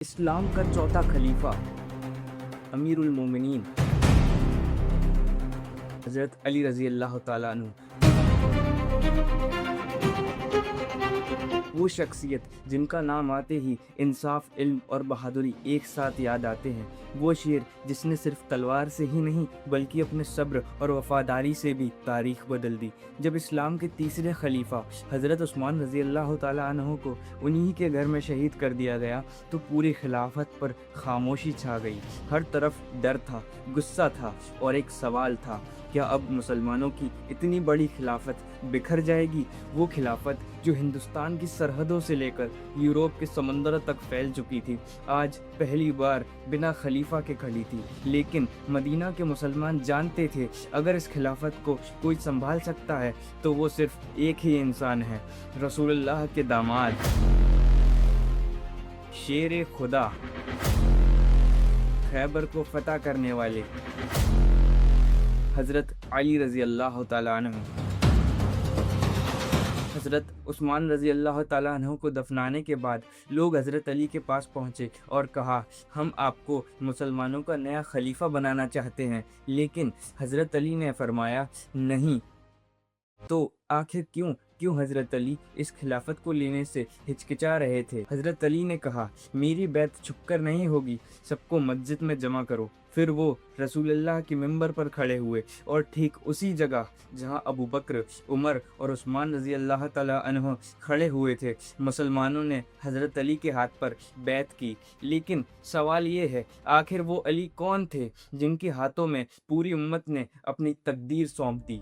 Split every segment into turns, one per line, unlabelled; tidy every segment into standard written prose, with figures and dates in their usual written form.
इस्लाम का चौथा खलीफा अमीरुल मोमिनीन हज़रत अली रज़ी अल्लाह ताला अन्हु, वो शख्सियत जिनका नाम आते ही इंसाफ, इल्म और बहादुरी एक साथ याद आते हैं। वो शेर जिसने सिर्फ तलवार से ही नहीं बल्कि अपने सब्र और वफादारी से भी तारीख बदल दी। जब इस्लाम के तीसरे खलीफा हज़रत उस्मान रज़ी अल्लाह ताला अन्हु को उन्हीं के घर में शहीद कर दिया गया तो पूरी खिलाफत पर खामोशी छा गई। हर तरफ डर था, गुस्सा था और एक सवाल था, क्या अब मुसलमानों की इतनी बड़ी खिलाफत बिखर जाएगी? वो खिलाफत जो हिंदुस्तान की सरहदों से लेकर यूरोप के समंदर तक फैल चुकी थी, आज पहली बार बिना खलीफा के खड़ी थी। लेकिन मदीना के मुसलमान जानते थे, अगर इस खिलाफत को कोई संभाल सकता है तो वो सिर्फ एक ही इंसान है, रसूलुल्लाह के दामाद, शेर खुदा, खैबर को फतह करने वाले हज़रत अली रज़ी अल्लाह ताला अन्हु। हज़रत उस्मान रज़ी अल्लाह ताला अन्हु को दफनाने के बाद लोग हज़रत अली के पास पहुँचे और कहा, हम आपको मुसलमानों का नया खलीफा बनाना चाहते हैं। लेकिन हज़रत अली ने फरमाया, नहीं। तो आखिर क्यों हज़रत अली इस खिलाफत को लेने से हिचकिचा रहे थे? हज़रत अली ने कहा, मेरी बैत छुपकर नहीं होगी, सबको मस्जिद में जमा करो। फिर वो रसूलुल्लाह के मिंबर पर खड़े हुए और ठीक उसी जगह जहां अबू बकर, उमर और उस्मान रज़ी अल्लाह ताला अन्हु खड़े हुए थे, मुसलमानों ने हज़रत अली के हाथ पर बैत की। लेकिन सवाल ये है, आखिर वो अली कौन थे जिनके हाथों में पूरी उम्मत ने अपनी तकदीर सौंप दी?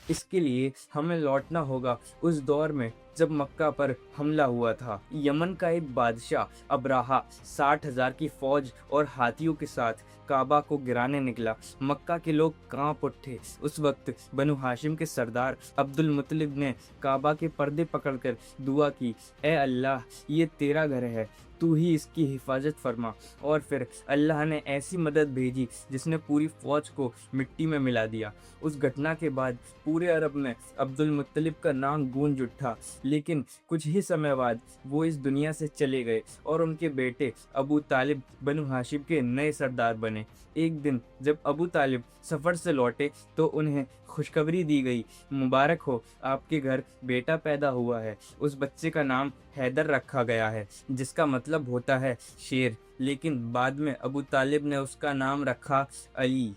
इसके लिए हमें लौटना होगा उस दौर में जब मक्का पर हमला हुआ था। यमन का एक बादशाह अब्राहा 60,000 की फौज और हाथियों के साथ काबा को गिराने निकला। मक्का के लोग कांप उठे। उस वक्त बनु हाशिम के सरदार अब्दुल मुत्तलिब ने काबा के पर्दे पकड़कर दुआ की, ए अल्लाह, ये तेरा घर है, तू ही इसकी हिफाजत फरमा। और फिर अल्लाह ने ऐसी मदद भेजी जिसने पूरी फौज को मिट्टी में मिला दिया। उस घटना के बाद पूरे अरब में अब्दुल मुत्तलिब का नाम गूंज उठा। लेकिन कुछ ही समय बाद वो इस दुनिया से चले गए और उनके बेटे अबू तालिब बनु हाशिम के नए सरदार बने। एक दिन जब अबू तालिब सफ़र से लौटे तो उन्हें खुशखबरी दी गई, मुबारक हो, आपके घर बेटा पैदा हुआ है। उस बच्चे का नाम हैदर रखा गया है, जिसका मतलब होता है शेर। लेकिन बाद में अबू तालिब ने उसका नाम रखा अली।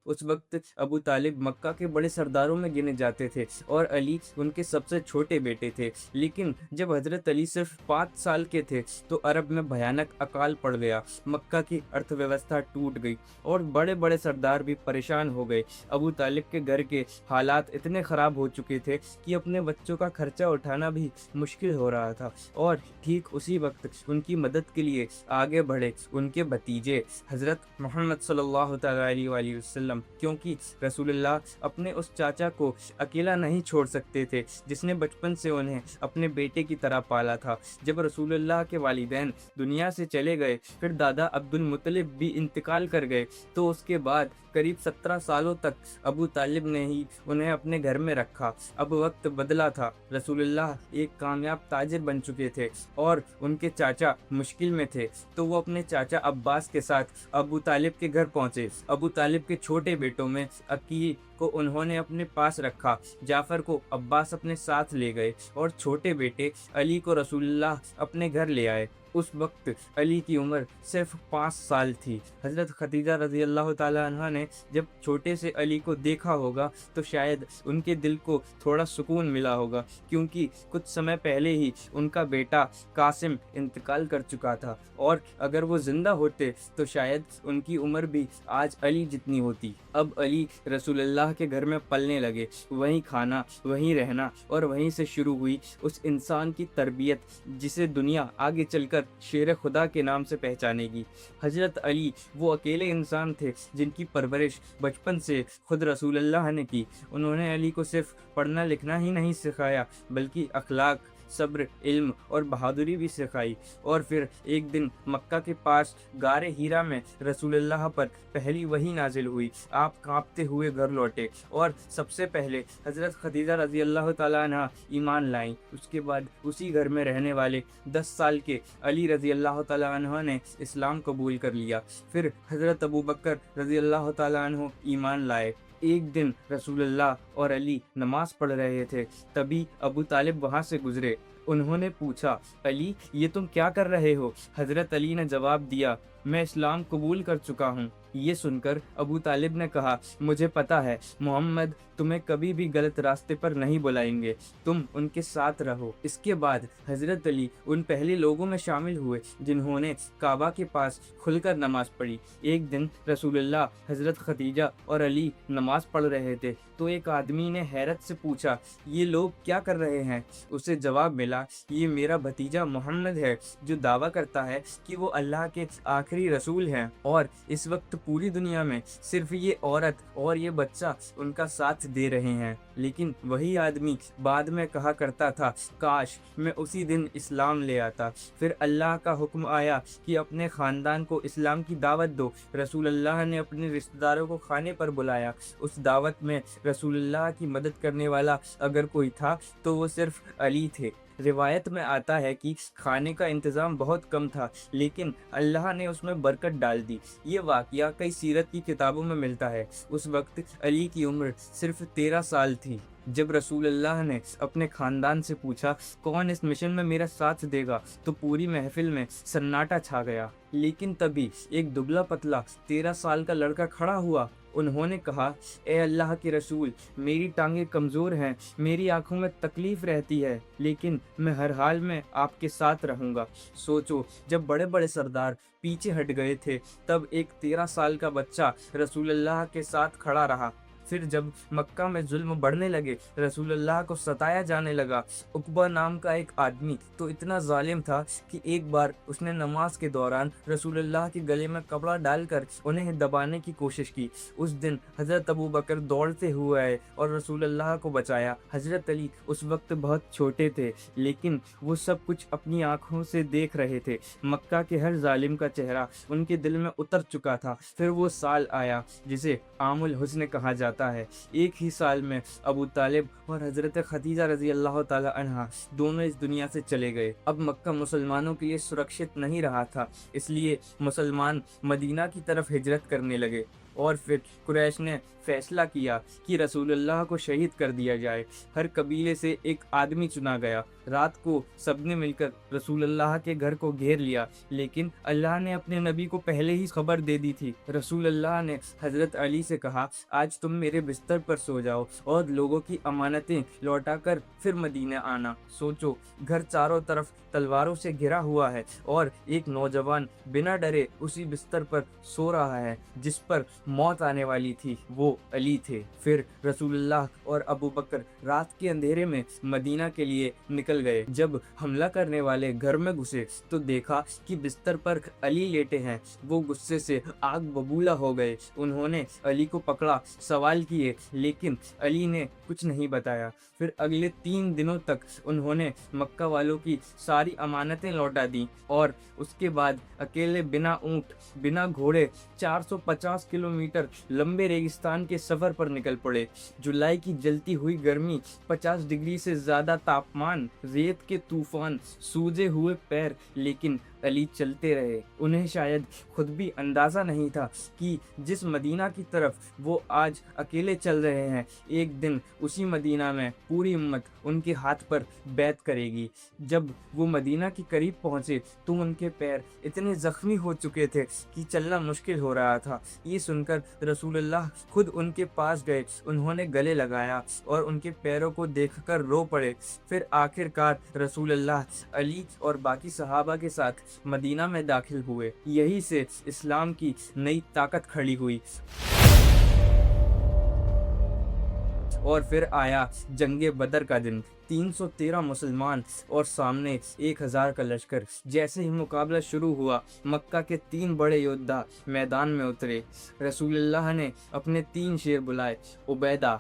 उस वक्त अबू तालिब मक्का के बड़े सरदारों में गिने जाते थे और अली उनके सबसे छोटे बेटे थे। लेकिन जब हज़रत अली सिर्फ 5 साल के थे तो अरब में भयानक अकाल पड़ गया। मक्का की अर्थव्यवस्था टूट गई और बड़े बड़े सरदार भी परेशान हो गए। अबू तालिब के घर के हालात इतने ख़राब हो चुके थे कि अपने बच्चों का खर्चा उठाना भी मुश्किल हो रहा था। और ठीक उसी वक्त उनकी मदद के लिए आगे बढ़े उनके भतीजे हज़रत मोहम्मद सल्लल्लाहु अलैहि वसल्लम, क्योंकि रसूलुल्लाह अपने उस चाचा को अकेला नहीं छोड़ सकते थे जिसने बचपन से उन्हें अपने बेटे की तरह पाला था। जब रसूलुल्लाह के वालिदैन दुनिया से चले गए, फिर दादा अब्दुल मुत्तलिब भी इंतकाल कर गए, तो उसके बाद करीब 17 सालों तक अबू तालिब ने ही उन्हें अपने घर में रखा। अब वक्त बदला था। रसूलुल्लाह एक कामयाब ताजिर बन चुके थे और उनके चाचा मुश्किल में थे, तो वो अपने चाचा अब्बास के साथ अबू तालिब के घर पहुंचे। अबू तालिब के छोटे बेटों में अकील को उन्होंने अपने पास रखा, जाफ़र को अब्बास अपने साथ ले गए और छोटे बेटे अली को रसूलुल्लाह अपने घर ले आए। उस वक्त अली की उम्र सिर्फ 5 साल थी। हज़रत खदीजा रज़ी अल्लाह ताला अन्हा ने जब छोटे से अली को देखा होगा तो शायद उनके दिल को थोड़ा सुकून मिला होगा, क्योंकि कुछ समय पहले ही उनका बेटा कासिम इंतकाल कर चुका था, और अगर वो ज़िंदा होते तो शायद उनकी उम्र भी आज अली जितनी होती। अब अली रसूलुल्लाह के घर में पलने लगे, वहीं खाना, वहीं रहना, और वहीं से शुरू हुई उस इंसान की तरबियत जिसे दुनिया आगे चलकर शेर खुदा के नाम से पहचानेगी। हज़रत अली वो अकेले इंसान थे जिनकी परवरिश बचपन से खुद रसूलुल्लाह ने की। उन्होंने अली को सिर्फ पढ़ना लिखना ही नहीं सिखाया, बल्कि अखलाक, सब्र, इल्म और बहादुरी भी सिखाई। और फिर एक दिन मक्का के पास गारे हीरा में रसूलुल्लाह पर पहली वही नाजिल हुई। आप कांपते हुए घर लौटे और सबसे पहले हज़रत खदीजा रज़ी अल्लाह ताला अन्हा ईमान लाईं। उसके बाद उसी घर में रहने वाले 10 साल के अली रज़ी अल्लाह ताला अन्हु ने इस्लाम कबूल कर लिया। फिर हज़रत अबू बकर रज़ी अल्लाह ताला अन्हु ईमान लाए। एक दिन रसूलुल्लाह और अली नमाज पढ़ रहे थे, तभी अबू तालिब वहां से गुजरे। उन्होंने पूछा, अली ये तुम क्या कर रहे हो? हजरत अली ने जवाब दिया, मैं इस्लाम कबूल कर चुका हूँ। ये सुनकर अबू तालिब ने कहा, मुझे पता है मोहम्मद तुम्हें कभी भी गलत रास्ते पर नहीं बुलाएंगे, तुम उनके साथ रहो। इसके बाद हजरत अली उन पहले लोगों में शामिल हुए जिन्होंने काबा के पास खुलकर नमाज पढ़ी। एक दिन रसूलुल्लाह, हजरत खदीजा और अली नमाज पढ़ रहे थे तो एक आदमी ने हैरत से पूछा, ये लोग क्या कर रहे हैं? उसे जवाब मिला, ये मेरा भतीजा मोहम्मद है जो दावा करता है कि वो अल्लाह के आखिरी रसूल हैं, और इस वक्त पूरी दुनिया में सिर्फ ये औरत और ये बच्चा उनका साथ दे रहे हैं। लेकिन वही आदमी बाद में कहा करता था, काश मैं उसी दिन इस्लाम ले आता। फिर अल्लाह का हुक्म आया कि अपने ख़ानदान को इस्लाम की दावत दो। रसूलुल्लाह ने अपने रिश्तेदारों को खाने पर बुलाया। उस दावत में रसूलुल्लाह की मदद करने वाला अगर कोई था तो वो सिर्फ अली थे। रिवायत में आता है कि खाने का इंतज़ाम बहुत कम था, लेकिन अल्लाह ने उसमें बरकत डाल दी। ये वाक़या कई सीरत की किताबों में मिलता है। उस वक्त अली की उम्र सिर्फ 13 साल थी। जब रसूलुल्लाह ने अपने ख़ानदान से पूछा, कौन इस मिशन में मेरा साथ देगा, तो पूरी महफिल में सन्नाटा छा गया। लेकिन तभी एक दुबला पतला 13 साल का लड़का खड़ा हुआ। उन्होंने कहा, ए अल्लाह के रसूल, मेरी टांगें कमज़ोर हैं, मेरी आंखों में तकलीफ़ रहती है, लेकिन मैं हर हाल में आपके साथ रहूँगा। सोचो, जब बड़े बड़े सरदार पीछे हट गए थे तब एक 13 साल का बच्चा रसूलुल्लाह के साथ खड़ा रहा। फिर जब मक्का में जुल्म बढ़ने लगे, रसूलुल्लाह को सताया जाने लगा, उकबा नाम का एक आदमी तो इतना जालिम था कि एक बार उसने नमाज के दौरान रसूलुल्लाह के गले में कपड़ा डालकर उन्हें दबाने की कोशिश की। उस दिन हज़रत अबू बकर दौड़ते हुए आए और रसूलुल्लाह को बचाया। हज़रत अली उस वक्त बहुत छोटे थे, लेकिन वो सब कुछ अपनी आँखों से देख रहे थे। मक्का के हर जालिम का चेहरा उनके दिल में उतर चुका था। फिर वो साल आया जिसे आमुल हुस्न कहा जाता है। एक ही साल में अबू तालिब और हजरत खदीजा रजी अल्लाह ताला अन्हा दोनों इस दुनिया से चले गए। अब मक्का मुसलमानों के लिए सुरक्षित नहीं रहा था, इसलिए मुसलमान मदीना की तरफ हिजरत करने लगे। और फिर कुरैश ने फैसला किया कि रसूलुल्लाह को शहीद कर दिया जाए। हर कबीले से एक आदमी चुना गया। रात को सबने मिलकर रसूलुल्लाह के घर को घेर लिया, लेकिन अल्लाह ने अपने नबी को पहले ही खबर दे दी थी। रसूलुल्लाह ने हज़रत अली से कहा, आज तुम मेरे बिस्तर पर सो जाओ और लोगों की अमानतें लौटाकर फिर मदीना आना। सोचो, घर चारों तरफ तलवारों से घिरा हुआ है और एक नौजवान बिना डरे उसी बिस्तर पर सो रहा है जिस पर मौत आने वाली थी। वो अली थे। फिर रसूलुल्लाह और अबू बकर रात के अंधेरे में मदीना के लिए निकल गए। जब हमला करने वाले घर में घुसे तो देखा कि बिस्तर पर अली लेटे हैं। वो गुस्से से आग बबूला हो गए। उन्होंने अली को पकड़ा, सवाल किए, लेकिन अली ने कुछ नहीं बताया। फिर अगले 3 दिनों तक उन्होंने मक्का वालों की सारी अमानतें लौटा दी और उसके बाद अकेले बिना ऊंट, बिना घोड़े 450 किलोमीटर लंबे रेगिस्तान के सफ़र पर निकल पड़े। जुलाई की जलती हुई गर्मी, 50 डिग्री से ज़्यादा तापमान, रेत के तूफान, सूजे हुए पैर, लेकिन علی چلتے رہے۔ انہیں شاید خود بھی اندازہ نہیں تھا کہ جس مدینہ کی طرف وہ آج اکیلے چل رہے ہیں، ایک دن اسی مدینہ میں پوری امت ان کے ہاتھ پر بیعت کرے گی۔ جب وہ مدینہ کے قریب پہنچے تو ان کے پیر اتنے زخمی ہو چکے تھے کہ چلنا مشکل ہو رہا تھا۔ یہ سن کر رسول اللہ خود ان کے پاس گئے، انہوں نے گلے لگایا اور ان کے پیروں کو دیکھ کر رو پڑے۔ پھر آخر کار رسول اللہ علی اور باقی صحابہ کے ساتھ مدینہ میں داخل ہوئے۔ یہی سے اسلام کی نئی طاقت کھڑی ہوئی۔ اور پھر آیا جنگ بدر کا دن۔ 313 مسلمان اور سامنے 1000 کا لشکر۔ جیسے ہی مقابلہ شروع ہوا، مکہ کے 3 بڑے یودھا میدان میں اترے۔ رسول اللہ نے اپنے 3 شیر بلائے، عبیدہ،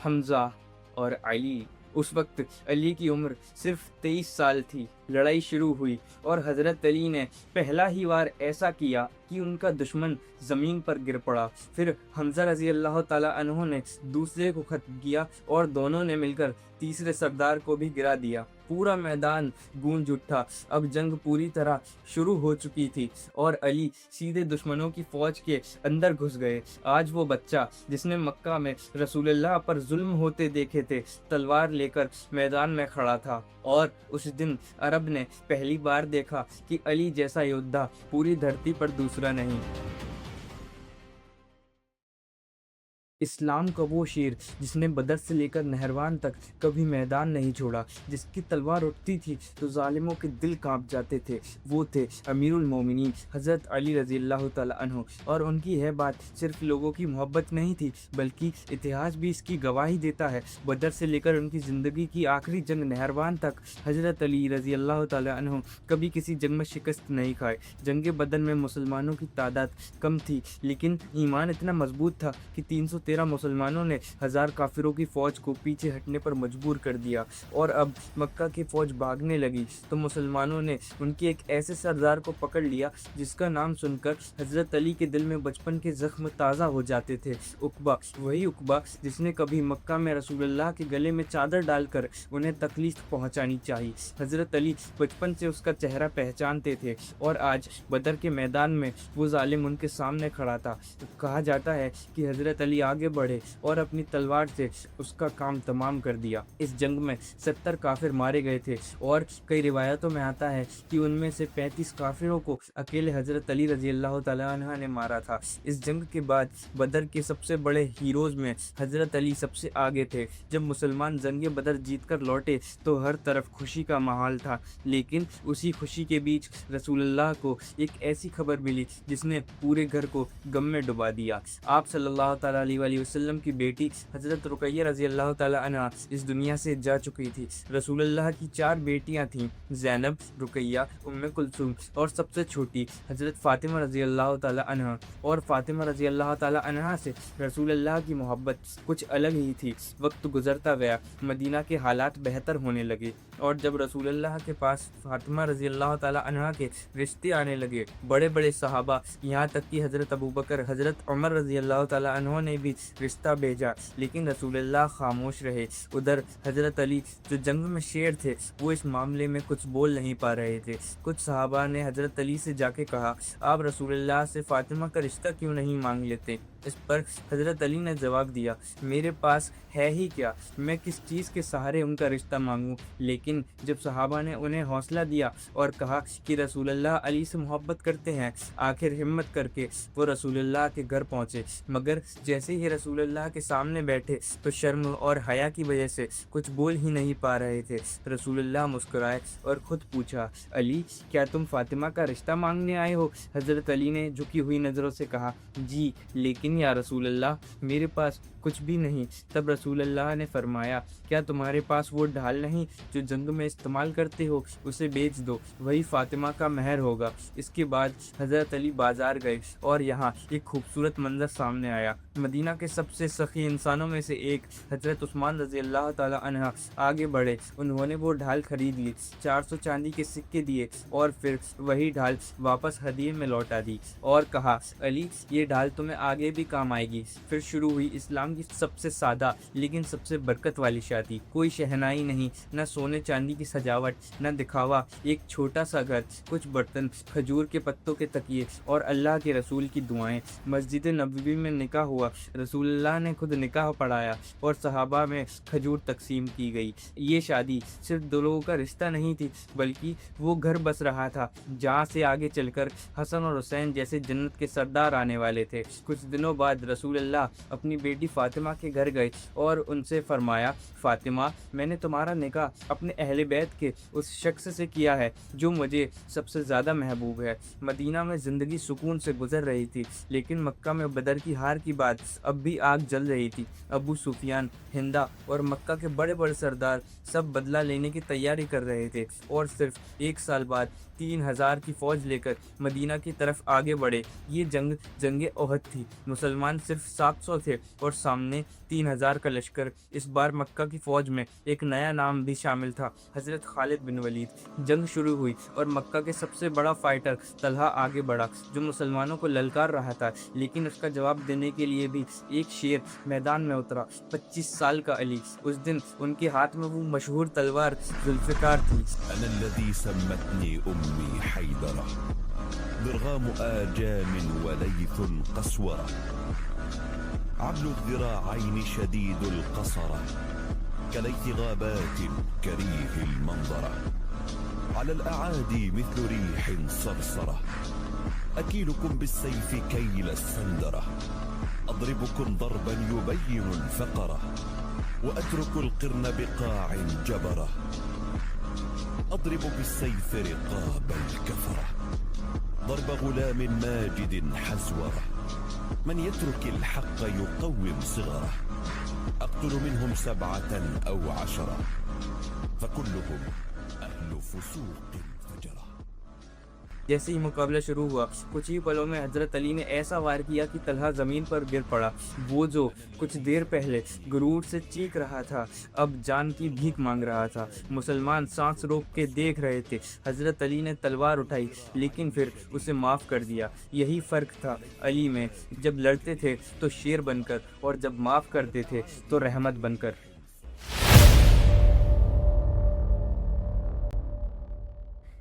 حمزہ اور علی۔ اس وقت علی کی عمر صرف 23 سال تھی۔ لڑائی شروع ہوئی اور حضرت علی نے پہلا ہی وار ایسا کیا کہ ان کا دشمن زمین پر گر پڑا۔ پھر حمزہ رضی اللہ تعالیٰ عنہ نے دوسرے کو ختم کیا اور دونوں نے مل کر تیسرے سردار کو بھی گرا دیا۔ پورا میدان گونج اٹھا۔ اب جنگ پوری طرح شروع ہو چکی تھی اور علی سیدھے دشمنوں کی فوج کے اندر گھس گئے۔ آج وہ بچہ جس نے مکہ میں رسول اللہ پر ظلم ہوتے دیکھے تھے، تلوار لے کر میدان میں کھڑا تھا، اور اس دن عرب نے پہلی بار دیکھا کہ علی جیسا یودھا پوری دھرتی پر دوسرا نہیں۔ اسلام کا وہ شیر جس نے بدر سے لے کر نہروان تک کبھی میدان نہیں چھوڑا، جس کی تلوار اٹھتی تھی تو ظالموں کے دل کانپ جاتے تھے، وہ تھے امیر المومنین حضرت علی رضی اللہ تعالیٰ عنہ۔ اور ان کی یہ بات صرف لوگوں کی محبت نہیں تھی، بلکہ اتہاس بھی اس کی گواہی دیتا ہے۔ بدر سے لے کر ان کی زندگی کی آخری جنگ نہروان تک حضرت علی رضی اللہ تعالیٰ عنہ کبھی کسی جنگ میں شکست نہیں کھائے۔ جنگ بدر میں مسلمانوں کی تعداد کم تھی، لیکن ایمان اتنا مضبوط تھا کہ 313 مسلمانوں نے 1000 کافروں کی فوج کو پیچھے ہٹنے پر مجبور کر دیا، اور اب مکہ کی فوج بھاگنے لگی تو مسلمانوں نے ان کے ایک ایسے سردار کو پکڑ لیا جس کا نام سن کر حضرت علی کے دل میں بچپن کے زخم تازہ ہو جاتے تھے۔ عقبہ، وہی عقبہ جس نے کبھی مکہ میں رسول اللہ کے گلے میں چادر ڈال کر انہیں تکلیف پہنچانی چاہی۔ حضرت علی بچپن سے اس کا چہرہ پہچانتے تھے، اور آج بدر کے میدان میں وہ ظالم ان کے سامنے کھڑا تھا۔ کہا جاتا ہے کہ حضرت علی آگے بڑھے اور اپنی تلوار سے اس کا کام تمام کر دیا۔ اس جنگ میں 70 کافر مارے گئے تھے، اور کئی روایتوں میں آتا ہے کہ ان میں سے 35 کافروں کو اکیلے حضرت علی رضی اللہ تعالیٰ عنہ نے مارا تھا۔ اس جنگ کے بعد بدر کے سب سے بڑے ہیروز میں حضرت علی سب سے آگے تھے۔ جب مسلمان جنگ بدر جیت کر لوٹے تو ہر طرف خوشی کا ماحول تھا، لیکن اسی خوشی کے بیچ رسول اللہ کو ایک ایسی خبر ملی جس نے پورے گھر کو غم میں ڈبا دیا۔ آپ صلی اللہ تعالیٰ علیہ وسلم کی بیٹی حضرت رقیہ رضی اللہ تعالیٰ عنہا اس دنیا سے جا چکی تھی۔ رسول اللہ کی 4 بیٹیاں تھیں، زینب، رقیہ، ام کلثوم، اور سب سے چھوٹی حضرت فاطمہ رضی اللہ تعالیٰ عنہا۔ اور فاطمہ رضی اللہ تعالیٰ عنہا سے رسول اللہ کی محبت کچھ الگ ہی تھی۔ وقت گزرتا گیا، مدینہ کے حالات بہتر ہونے لگے، اور جب رسول اللہ کے پاس فاطمہ رضی اللہ تعالیٰ عنہا کے رشتے آنے لگے، بڑے بڑے صحابہ، یہاں تک کہ حضرت ابوبکر، حضرت عمر رضی اللہ تعالیٰ عنہ نے بھی رشتہ بھیجا، لیکن رسول اللہ خاموش رہے۔ ادھر حضرت علی جو جنگ میں شیر تھے، وہ اس معاملے میں کچھ بول نہیں پا رہے تھے۔ کچھ صحابہ نے حضرت علی سے جا کے کہا، آپ رسول اللہ سے فاطمہ کا رشتہ کیوں نہیں مانگ لیتے؟ اس پر حضرت علی نے جواب دیا، میرے پاس ہے ہی کیا، میں کس چیز کے سہارے ان کا رشتہ مانگوں؟ لیکن جب صحابہ نے انہیں حوصلہ دیا اور کہا کہ رسول اللہ علی سے محبت کرتے ہیں، آخر ہمت کر کے وہ رسول اللہ کے گھر پہنچے، مگر جیسے ہی رسول اللہ کے سامنے بیٹھے تو شرم اور حیا کی وجہ سے کچھ بول ہی نہیں پا رہے تھے۔ رسول اللہ مسکرائے اور خود پوچھا، علی، کیا تم فاطمہ کا رشتہ مانگنے آئے ہو؟ حضرت علی نے جھکی ہوئی نظروں سے کہا، جی، لیکن یا رسول اللہ، میرے پاس کچھ بھی نہیں۔ تب رسول اللہ نے فرمایا، کیا تمہارے پاس وہ ڈھال نہیں جو جنگ میں استعمال کرتے ہو؟ اسے بیچ دو، وہی فاطمہ کا مہر ہوگا۔ اس کے بعد حضرت علی بازار گئے اور یہاں ایک خوبصورت منظر سامنے آیا۔ مدینہ کے سب سے سخی انسانوں میں سے ایک حضرت عثمان رضی اللہ تعالی عنہ آگے بڑھے۔ انہوں نے وہ ڈھال خرید لی، 400 چاندی کے سکے دیے اور پھر وہی ڈھال واپس ہدیے میں لوٹا دی اور کہا، علی یہ ڈھال تمہیں آگے بھی کام آئے گی۔ پھر شروع ہوئی اسلام کی سب سے سادہ لیکن سب سے برکت والی شادی۔ کوئی شہنائی نہیں، نہ سونے چاندی کی سجاوٹ، نہ دکھاوا، ایک چھوٹا سا گھر، کچھ برتن، کھجور کے پتوں کے تکیے اور اللہ کے رسول کی دعائیں۔ مسجد نبوی میں نکاح ہوا، رسول اللہ نے خود نکاح پڑھایا اور صحابہ میں کھجور تقسیم کی گئی۔ یہ شادی صرف دو لوگوں کا رشتہ نہیں تھی، بلکہ وہ گھر بس رہا تھا جہاں سے آگے چل کر حسن اور حسین جیسے جنت کے سردار آنے والے تھے۔ کچھ دنوں بعد رسول اللہ اپنی بیٹی فاطمہ کے گھر گئے اور ان سے فرمایا، فاطمہ میں نے تمہارا نکاح اپنے اہل بیت کے اس شخص سے کیا ہے جو مجھے سب سے زیادہ محبوب ہے۔ مدینہ میں زندگی سکون سے گزر رہی تھی، لیکن مکہ میں بدر کی ہار کی بات اب بھی آگ جل رہی تھی۔ ابو سفیان، ہندا اور مکہ کے بڑے بڑے سردار سب بدلہ لینے کی تیاری کر رہے تھے اور صرف ایک سال بعد 3000 کی فوج لے کر مدینہ کی طرف آگے بڑھے۔ یہ جنگ احد تھی۔ مسلمان صرف 700 تھے اور سامنے 3000 کا لشکر۔ اس بار مکہ کی فوج میں ایک نیا نام بھی شامل تھا، حضرت خالد بن ولید۔ جنگ شروع ہوئی اور مکہ کے سب سے بڑا فائٹر طلحہ آگے بڑھا، جو مسلمانوں کو للکار رہا تھا، لیکن اس کا جواب دینے کے لیے بھی ایک شیر میدان میں اترا، 25 سال کا علی۔ اس دن ان کے ہاتھ میں وہ مشہور تلوار ذوالفقار تھی۔
أنا الذي سمتني أمي حيدرة، ضرغام آجام وليث قسورة، عبل الذراعين شديد القصرة، كليث غابات كريه المنظرة، على الأعادي مثل ريح صرصرة، أكيلكم بالسيف كيل السندرة، أضربكم ضربا يبين الفقرة، وأترك القرن بقاع جبرة، أضرب بالسيف رقاب الكفرة، ضرب غلام ماجد حزورة، من يترك الحق يقوم صغره، أقتل منهم 7 أو 10، فكلهم أهل فسوق فجرة۔
جیسے ہی مقابلہ شروع ہوا، کچھ ہی پلوں میں حضرت علی نے ایسا وار کیا کہ طلحہ زمین پر گر پڑا۔ وہ جو کچھ دیر پہلے غرور سے چیخ رہا تھا، اب جان کی بھیک مانگ رہا تھا۔ مسلمان سانس روک کے دیکھ رہے تھے۔ حضرت علی نے تلوار اٹھائی لیکن پھر اسے معاف کر دیا۔ یہی فرق تھا علی میں، جب لڑتے تھے تو شیر بن کر اور جب معاف کرتے تھے تو رحمت بن کر۔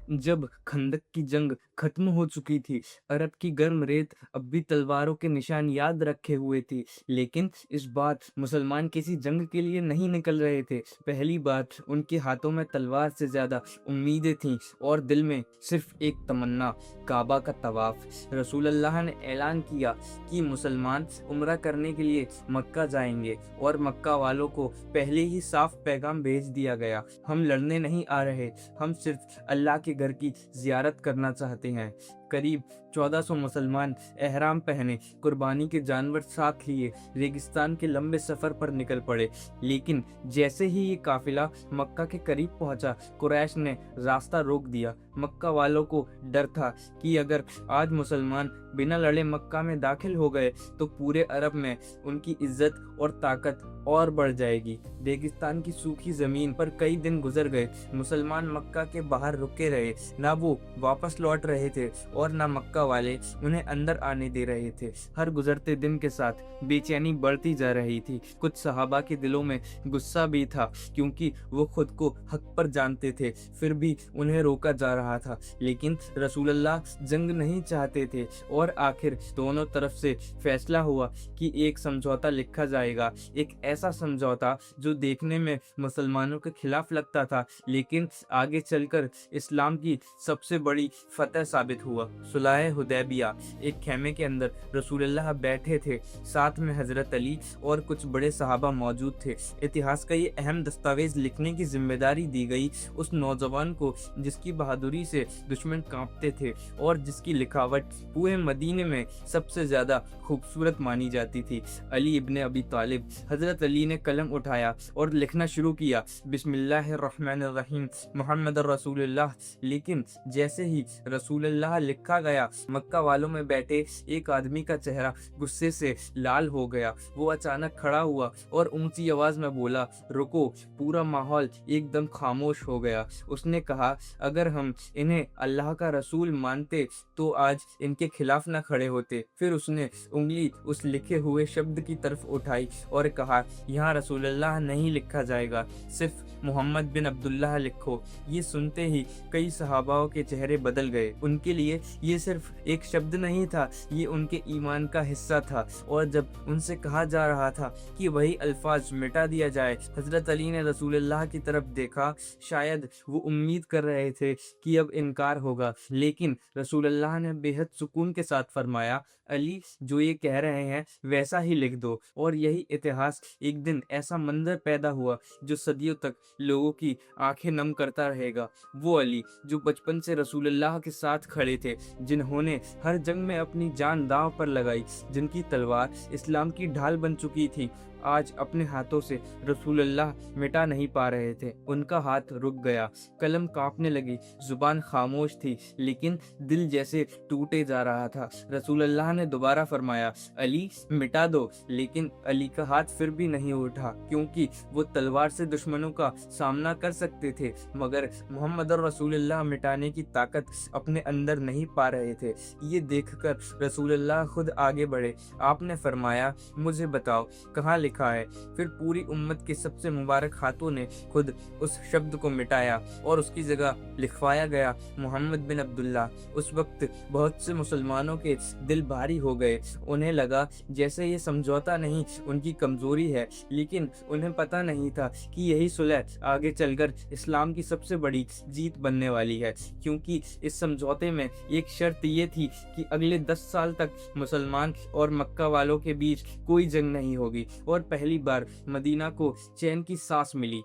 جب خندق کی جنگ ختم ہو چکی تھی، عرب کی گرم ریت اب بھی تلواروں کے نشان یاد رکھے ہوئے تھی، لیکن اس بار مسلمان کسی جنگ کے لیے نہیں نکل رہے تھے۔ پہلی بات، ان کے ہاتھوں میں تلوار سے زیادہ امیدیں تھیں اور دل میں صرف ایک تمنا، کعبہ کا طواف۔ رسول اللہ نے اعلان کیا کہ مسلمان عمرہ کرنے کے لیے مکہ جائیں گے اور مکہ والوں کو پہلے ہی صاف پیغام بھیج دیا گیا، ہم لڑنے نہیں آ رہے، ہم صرف اللہ کے گھر کی زیارت کرنا چاہتے ہیں۔ قریب 1400 مسلمان احرام پہنے، قربانی کے جانور ساتھ لیے ریگستان کے لمبے سفر پر نکل پڑے، لیکن جیسے ہی یہ قافلہ مکہ کے قریب پہنچا، قریش نے راستہ روک دیا۔ مکہ والوں کو ڈر تھا کہ اگر آج مسلمان بنا لڑے مکہ میں داخل ہو گئے تو پورے عرب میں ان کی عزت اور طاقت اور بڑھ جائے گی۔ ریگستان کی سوکھی زمین پر کئی دن گزر گئے، مسلمان مکہ کے باہر رکے رہے، نہ وہ واپس لوٹ رہے تھے اور نہ مکہ والے انہیں اندر آنے دے رہے تھے۔ ہر گزرتے دن کے ساتھ بے چینی بڑھتی جا رہی تھی۔ کچھ صحابہ کے دلوں میں غصہ بھی تھا کیونکہ وہ خود کو حق پر جانتے تھے، پھر بھی انہیں روکا جا رہا تھا۔ لیکن رسول اللہ جنگ نہیں چاہتے تھے اور آخر دونوں طرف سے فیصلہ ہوا کہ ایک سمجھوتا لکھا جائے گا، ایک ایسا سمجھوتا جو دیکھنے میں مسلمانوں کے خلاف لگتا تھا لیکن آگے چل کر اسلام کی سب سے بڑی فتح ثابت ہوا۔ صلح حدیبیہ۔ ایک خیمے کے اندر رسول اللہ بیٹھے تھے، ساتھ میں حضرت علی اور کچھ بڑے صحابہ موجود تھے۔ اتہاس کا یہ اہم دستاویز لکھنے کی ذمہ داری دی گئی اس نوجوان کو جس کی بہادری سے دشمن کانپتے تھے اور جس کی لکھاوٹ پورے مدینے میں سب سے زیادہ خوبصورت مانی جاتی تھی، علی ابن ابی طالب۔ حضرت علی نے قلم اٹھایا اور لکھنا شروع کیا، بسم اللہ الرحمن الرحیم، محمد رسول اللہ۔ لیکن جیسے ہی رسول اللہ لکھنا लिखा गया। मक्का वालों में बैठे एक आदमी का चेहरा गुस्से से लाल हो गया। वो अचानक खड़ा हुआ और ऊंची आवाज में बोला, रुको। पूरा माहौल एकदम खामोश हो गया। उसने कहा, अगर हम इन्हें अल्लाह का रसूल मानते तो आज इनके खिलाफ न खड़े होते। फिर उसने उंगली उस लिखे हुए शब्द की तरफ उठाई और कहा, यहाँ रसूलुल्लाह नहीं लिखा जाएगा, सिर्फ मोहम्मद बिन अब्दुल्लाह लिखो। ये सुनते ही कई सहाबाओं के चेहरे बदल गए। उनके लिए ये सिर्फ एक शब्द नहीं था, ये उनके ईमान का हिस्सा था। और जब उनसे कहा जा रहा था कि वही अल्फाज मिटा दिया जाए, हजरत अली ने रसूलुल्लाह की तरफ देखा। शायद वो उम्मीद कर रहे थे कि अब इनकार होगा, लेकिन रसूलुल्लाह ने बेहद सुकून के साथ फरमाया, अली जो ये कह रहे हैं वैसा ही लिख दो। और यही इतिहास एक दिन ऐसा मंजर पैदा हुआ जो सदियों तक लोगों की आंखें नम करता रहेगा। वो अली जो बचपन से रसूलुल्लाह के साथ खड़े थे, जिन्होंने हर जंग में अपनी जान दांव पर लगाई, जिनकी तलवार इस्लाम की ढाल बन चुकी थी, आज अपने हाथों से रसूलुल्लाह मिटा नहीं पा रहे थे। उनका हाथ रुक गया, कलम कांपने लगी, जुबान खामोश थी, लेकिन दिल जैसे टूटे जा रहा था। रसूलुल्लाह ने दोबारा फरमाया, अली मिटा दो। लेकिन अली का हाथ फिर भी नहीं उठा, क्योंकि वो तलवार से दुश्मनों का सामना कर सकते थे, मगर मोहम्मद और रसूलुल्लाह मिटाने की ताकत अपने अंदर नहीं पा रहे थे। ये देखकर रसूलुल्लाह खुद आगे बढ़े। आपने फरमाया, मुझे बताओ कहाँ लिखा है। फिर पूरी उम्मत के सबसे मुबारक हाथों ने खुद उस शब्द को मिटाया और उसकी जगह लिखवाया गया, मोहम्मद बिन अब्दुल्ला। उस वक्त बहुत से मुसलमानों के दिल भारी हो गए। उन्हें लगा जैसे ये समझौता नहीं उनकी कमजोरी है, लेकिन उन्हें पता नहीं था कि यही सुलह आगे चलकर इस्लाम की सबसे बड़ी जीत बनने वाली है, क्योंकि इस समझौते में एक शर्त ये थी कि अगले 10 साल तक मुसलमान और मक्का वालों के बीच कोई जंग नहीं होगी। और पहली बार मदीना को चैन की सांस मिली।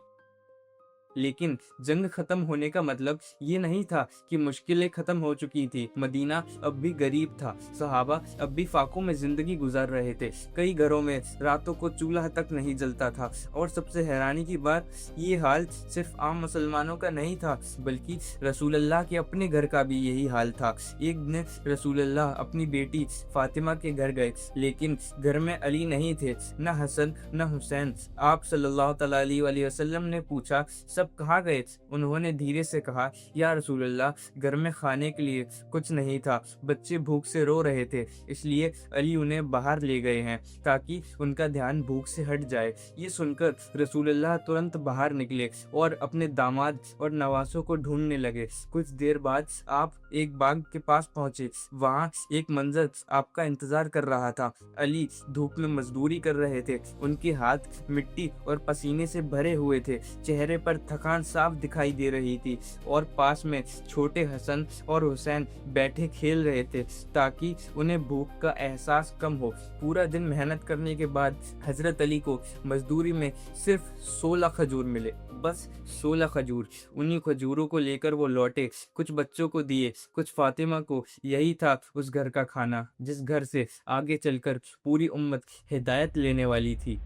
लेकिन जंग खत्म होने का मतलब ये नहीं था कि मुश्किलें खत्म हो चुकी थी। मदीना अब भी गरीब था, सहाबा अब भी फाकों में जिंदगी गुजार रहे थे। कई घरों में रातों को चूल्हा तक नहीं जलता था। और सबसे हैरानी की बात, ये हाल सिर्फ आम मुसलमानों का नहीं था, बल्कि रसूलुल्लाह के अपने घर का भी यही हाल था। एक दिन रसूलुल्लाह अपनी बेटी फातिमा के घर गए, लेकिन घर में अली नहीं थे, न हसन न हुसैन। आप सल्लल्लाहु अलैहि वसल्लम ने पूछा, सब कहाँ गए? उन्होंने धीरे से कहा, या रसूलुल्लाह, घर में खाने के लिए कुछ नहीं था, बच्चे भूख से रो रहे थे, इसलिए अली उन्हें बाहर ले गए हैं ताकि उनका ध्यान भूख से हट जाए। ये सुनकर रसूलुल्लाह तुरंत बाहर निकले और अपने दामाद और नवासों को ढूंढने लगे। कुछ देर बाद आप एक बाग के पास पहुंचे। वहाँ एक मंजर आपका इंतजार कर रहा था। अली धूप में मजदूरी कर रहे थे, उनके हाथ मिट्टी और पसीने से भरे हुए थे, चेहरे पर थकान साफ दिखाई दे रही थी। और पास में छोटे हसन और हुसैन बैठे खेल रहे थे ताकि उन्हें भूख का एहसास कम हो। पूरा दिन मेहनत करने के बाद हजरत अली को मजदूरी में सिर्फ 16 खजूर मिले, बस 16 खजूर। उन्हीं खजूरों को लेकर वो लौटे, कुछ बच्चों को दिए, कुछ फातिमा को। यही था उस घर का खाना जिस घर से आगे चलकर पूरी उम्मत हिदायत लेने वाली थी।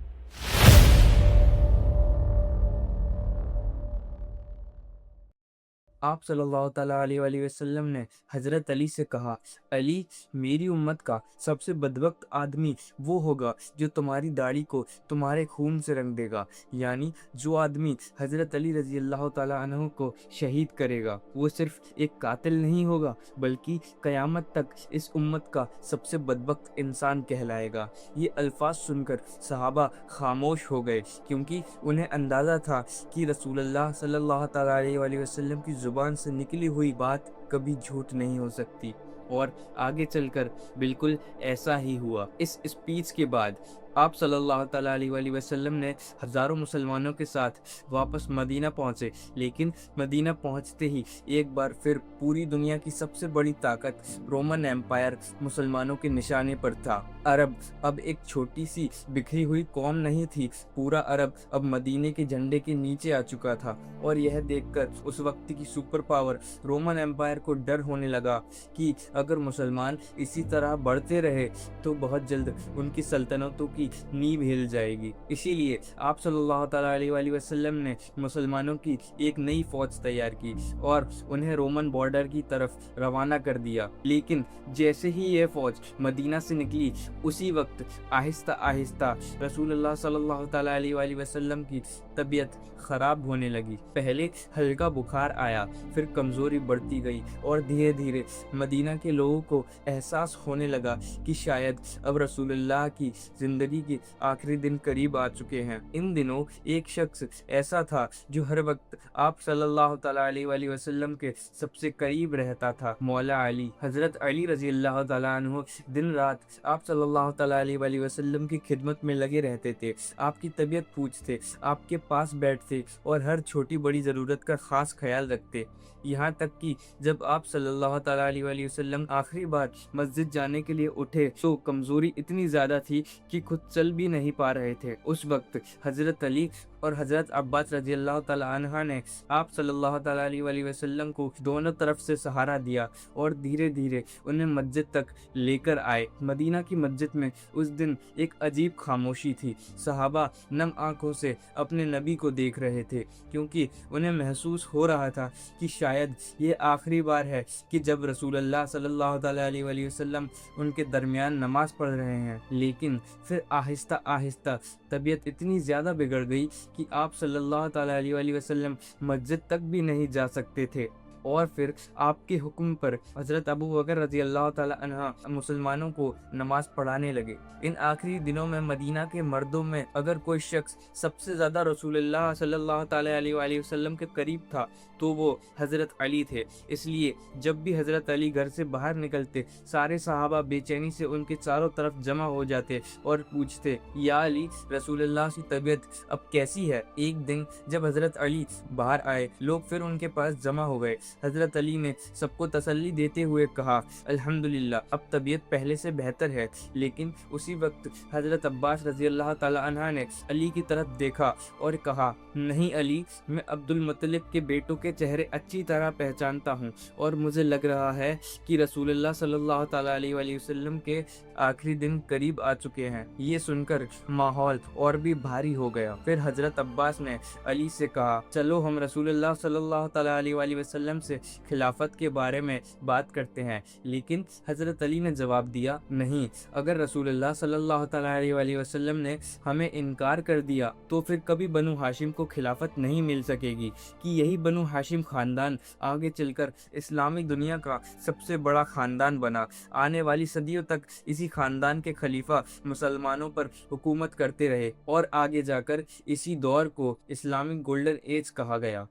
आप सल्लल्लाहु अलैहि वसल्लम ने हजरत अली से कहा, अली, मेरी उम्मत का सबसे बदबख्त आदमी वो होगा जो तुम्हारी दाढ़ी को तुम्हारे खून से रंग देगा। यानी जो आदमी हजरत अली रजी अल्लाह तआला अन्हु को शहीद करेगा, वो सिर्फ एक कातिल नहीं होगा, बल्कि कयामत तक इस उम्मत का सबसे बदबख्त इंसान कहलाएगा। ये अल्फाज सुनकर सहाबा खामोश हो गए, क्योंकि उन्हें अंदाज़ा था कि रसूलुल्लाह सल्लल्लाहु अलैहि वसल्लम की जुबान से निकली हुई बात कभी झूठ नहीं हो सकती। और आगे चलकर बिल्कुल ऐसा ही हुआ। इस स्पीच के बाद आप सल्लल्लाहु अलैहि वसल्लम ने हज़ारों मुसलमानों के साथ वापस मदीना पहुँचे। लेकिन मदीना पहुँचते ही एक बार फिर पूरी दुनिया की सबसे बड़ी ताकत रोमन एम्पायर मुसलमानों के निशाने पर था। अरब अब एक छोटी सी बिखरी हुई कौम नहीं थी, पूरा अरब अब मदीने के झंडे के नीचे आ चुका था। और यह देखकर उस वक्त की सुपर पावर रोमन एम्पायर को डर होने लगा कि अगर मुसलमान इसी तरह बढ़ते रहे तो बहुत जल्द उनकी सल्तनतों की नींव हिल जाएगी। इसीलिए आप सल्लल्लाहु ताला अलैहि वसल्लम ने मुसलमानों की एक नई फौज तैयार की और उन्हें रोमन बॉर्डर की तरफ रवाना कर दिया। लेकिन जैसे ही यह फौज मदीना से निकली, उसी वक्त आहिस्ता आहिस्ता रसूलुल्लाह सल्लल्लाहु ताला अलैहि वसल्लम की तबीयत खराब होने लगी। पहले हल्का बुखार आया, फिर कमजोरी बढ़ती गई और धीरे धीरे मदीना के लोगों को एहसास होने लगा कि शायद अब रसूलुल्लाह की जिंदगी के आखिरी दिन करीब आ चुके हैं। इन दिनों एक शख्स ऐसा था जो हर वक्त आप सल्लल्लाहु ताला अलैहि वसल्लम के सबसे करीब रहता था, मौला अली। हजरत अली रजी अल्लाह ताला अन्हु दिन रात आप सल्लल्लाहु ताला अलैहि वसल्लम की खिदमत में लगे रहते थे, आपकी तबीयत पूछते, आपके पास बैठते और हर छोटी बड़ी ज़रूरत का खास ख्याल रखते। यहाँ तक कि जब आप सल्लल्लाहु ताला अलैहि वसल्लम आखिरी बार मस्जिद जाने के लिए उठे तो कमज़ोरी इतनी ज़्यादा थी कि खुद चल भी नहीं पा रहे थे। उस वक्त हज़रत अली और हज़रत अब्बास रज़ी अल्लाह ताला अन्हा ने आप सल्लल्लाहु ताला अलैहि वसल्लम को दोनों तरफ से सहारा दिया और धीरे धीरे उन्हें मस्जिद तक लेकर आए। मदीना की मस्जिद में उस दिन एक अजीब खामोशी थी। सहाबा नम आंखों से अपने नबी को देख रहे थे, क्योंकि उन्हें महसूस हो रहा था कि शायद ये आखिरी बार है कि जब रसूलुल्लाह सल्लल्लाहु ताला अलैहि वसल्लम उनके दरमियान नमाज पढ़ रहे हैं। लेकिन फिर आहिस्ता आहिस्ता तबीयत इतनी ज़्यादा बिगड़ गई कि आप सल्लल्लाहु ताला अलैहि वसल्लम मस्जिद तक भी नहीं जा सकते थे। और फिर आपके हुक्म पर हज़रत अबू बकर रज़ी अल्लाह ताला अन्हा मुसलमानों को नमाज पढ़ाने लगे। इन आखिरी दिनों में मदीना के मर्दों में अगर कोई शख्स सबसे ज़्यादा रसूलुल्लाह सल्लल्लाहु ताला अलैहि वसल्लम के करीब था तो वो हज़रत अली थे। इसलिए जब भी हज़रत अली घर से बाहर निकलते, सारे सहाबा बेचैनी से उनके चारों तरफ जमा हो जाते और पूछते, या अली, रसूलुल्लाह की तबीयत अब कैसी है? एक दिन जब हज़रत अली बाहर आए, लोग फिर उनके पास जमा हो गए। हज़रत अली ने सबको तसल्ली देते हुए कहा, अल्हम्दुलिल्लाह, अब तबीयत पहले से बेहतर है। लेकिन उसी वक्त हज़रत अब्बास रज़ी अल्लाह ताला अन्हा ने अली की तरफ देखा और कहा, नहीं अली, मैं अब्दुल मुत्तलिब के बेटों के चेहरे अच्छी तरह पहचानता हूँ और मुझे लग रहा है कि रसूलुल्लाह सल्लल्लाहु ताला अलैहि वसल्लम के आखिरी दिन करीब आ चुके हैं। ये सुनकर माहौल और भी भारी हो गया। फिर हज़रत अब्बास ने अली से कहा, चलो हम रसूलुल्लाह सल्लल्लाहु ताला अलैहि वसल्लम से खिलाफत के बारे में बात करते हैं। लेकिन हज़रत अली ने जवाब दिया, नहीं, अगर रसूलुल्लाह सल्लल्लाहु ताला अलैहि वसल्लम ने हमें इनकार कर दिया तो फिर कभी बनु हाशिम को खिलाफत नहीं मिल सकेगी कि यही बनु हाशिम ख़ानदान आगे चलकर इस्लामी दुनिया का सबसे बड़ा ख़ानदान बना। आने वाली सदियों तक इसी ख़ानदान के खलीफा मुसलमानों पर हुकूमत करते रहे और आगे जाकर इसी दौर को इस्लामिक गोल्डन एज कहा गया।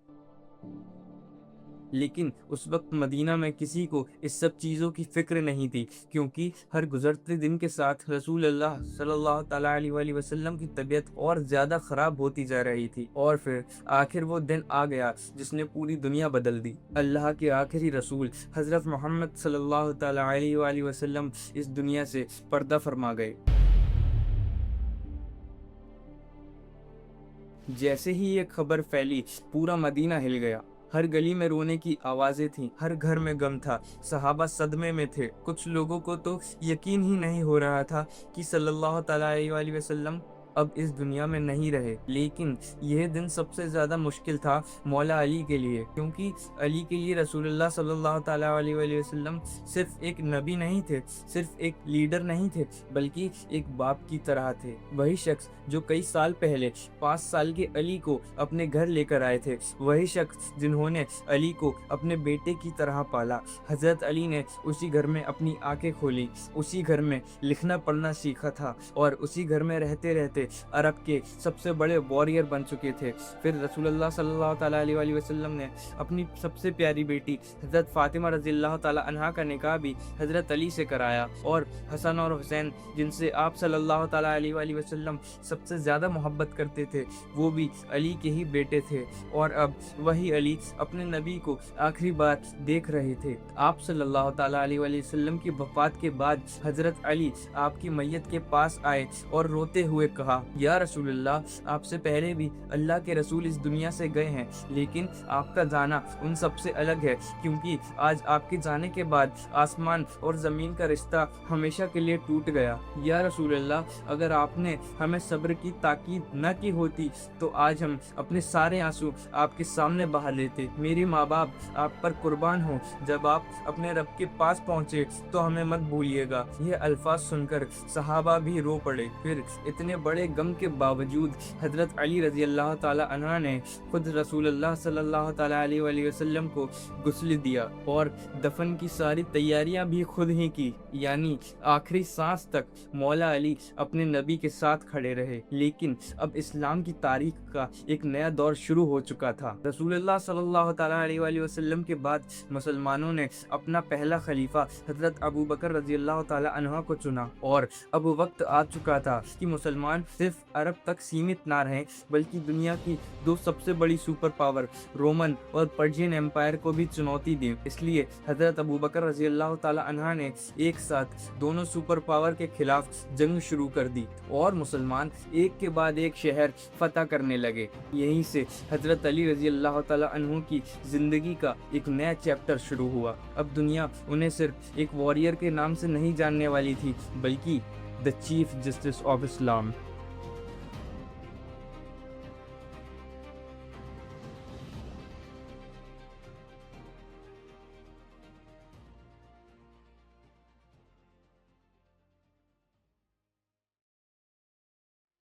लेकिन उस वक्त मदीना में किसी को इस सब चीज़ों की फ़िक्र नहीं थी, क्योंकि हर गुज़रते दिन के साथ रसूलुल्लाह सल्लल्लाहु ताला अलैहि वसल्लम की तबीयत और ज़्यादा ख़राब होती जा रही थी। और फिर आखिर वो दिन आ गया जिसने पूरी दुनिया बदल दी। अल्लाह के आखिरी रसूल हज़रत मोहम्मद सल्लल्लाहु ताला अलैहि वसल्लम इस दुनिया से पर्दा फरमा गए। जैसे ही ये खबर फैली, पूरा मदीना हिल गया। हर गली में रोने की आवाज़ें थीं, हर घर में गम था। सहाबा सदमे में थे। कुछ लोगों को तो यकीन ही नहीं हो रहा था कि सल्लल्लाहु ताला अलैहि वसल्लम अब इस दुनिया में नहीं रहे। लेकिन यह दिन सबसे ज़्यादा मुश्किल था मौला अली के लिए, क्योंकि अली के लिए रसूलुल्लाह सल्लल्लाहु ताला अलैहि वसल्लम सिर्फ एक नबी नहीं थे, सिर्फ एक लीडर नहीं थे, बल्कि एक बाप की तरह थे। वही शख्स जो कई साल पहले 5 साल के अली को अपने घर लेकर आए थे, वही शख्स जिन्होंने अली को अपने बेटे की तरह पाला। हज़रत अली ने उसी घर में अपनी आंखें खोली, उसी घर में लिखना पढ़ना सीखा था और उसी घर में रहते रहते अरब के सबसे बड़े वॉरियर बन चुके थे। फिर रसूलुल्लाह सल्लल्लाहु ताला अलैहि वसल्लम ने अपनी सबसे प्यारी बेटी हज़रत फ़ातिमा रज़ियल्लाहु ताला अन्हा का निकाह भी हज़रत अली से कराया और हसन और हुसैन, जिनसे आप सल्लल्लाहु ताला अलैहि वसल्लम सबसे ज़्यादा मोहब्बत करते थे, वो भी अली के ही बेटे थे। और अब वही अली अपने नबी को आखिरी बार देख रहे थे। आप सल्लल्लाहु ताला अलैहि वसल्लम की वफ़ात के बाद हज़रत अली आपकी मैयत के पास आए और रोते हुए कहा, کہا یا رسول اللہ آپ سے پہلے بھی اللہ کے رسول اس دنیا سے گئے ہیں لیکن آپ کا جانا ان سب سے الگ ہے کیونکہ آج آپ کے جانے کے بعد آسمان اور زمین کا رشتہ ہمیشہ کے لیے ٹوٹ گیا۔ یا رسول اللہ اگر آپ نے ہمیں صبر کی تاکید نہ کی ہوتی تو آج ہم اپنے سارے آنسو آپ کے سامنے بہا لیتے۔ میری ماں باپ آپ پر قربان ہوں، جب آپ اپنے رب کے پاس پہنچے تو ہمیں مت بھولیے گا۔ یہ الفاظ سن کر صحابہ بھی رو پڑے۔ پھر اتنے بڑے غم کے باوجود حضرت علی رضی اللہ تعالی عنہ نے خود رسول اللہ صلی اللہ تعالی علیہ وآلہ وسلم کو غسل دیا اور دفن کی ساری تیاریاں بھی خود ہی کی، یعنی آخری سانس تک مولا علی اپنے نبی کے ساتھ کھڑے رہے۔ لیکن اب اسلام کی تاریخ کا ایک نیا دور شروع ہو چکا تھا۔ رسول اللہ صلی اللہ تعالی علیہ وآلہ وسلم کے بعد مسلمانوں نے اپنا پہلا خلیفہ حضرت ابو بکر رضی اللہ تعالی عنہ کو چنا، اور اب وقت آ چکا تھا کہ مسلمان صرف عرب تک سیمت نہ رہیں بلکہ دنیا کی دو سب سے بڑی سپر پاور رومن اور پرشین امپائر کو بھی چنوتی دیں۔ اس لیے حضرت ابو بکر رضی اللہ تعالی عنہ نے ایک ساتھ دونوں سپر پاور کے خلاف جنگ شروع کر دی اور مسلمان ایک کے بعد ایک شہر فتح کرنے لگے۔ یہیں سے حضرت علی رضی اللہ تعالی عنہ کی زندگی کا ایک نیا چیپٹر شروع ہوا۔ اب دنیا انہیں صرف ایک واریر کے نام سے نہیں جاننے والی تھی بلکہ دا چیف جسٹس آف اسلام۔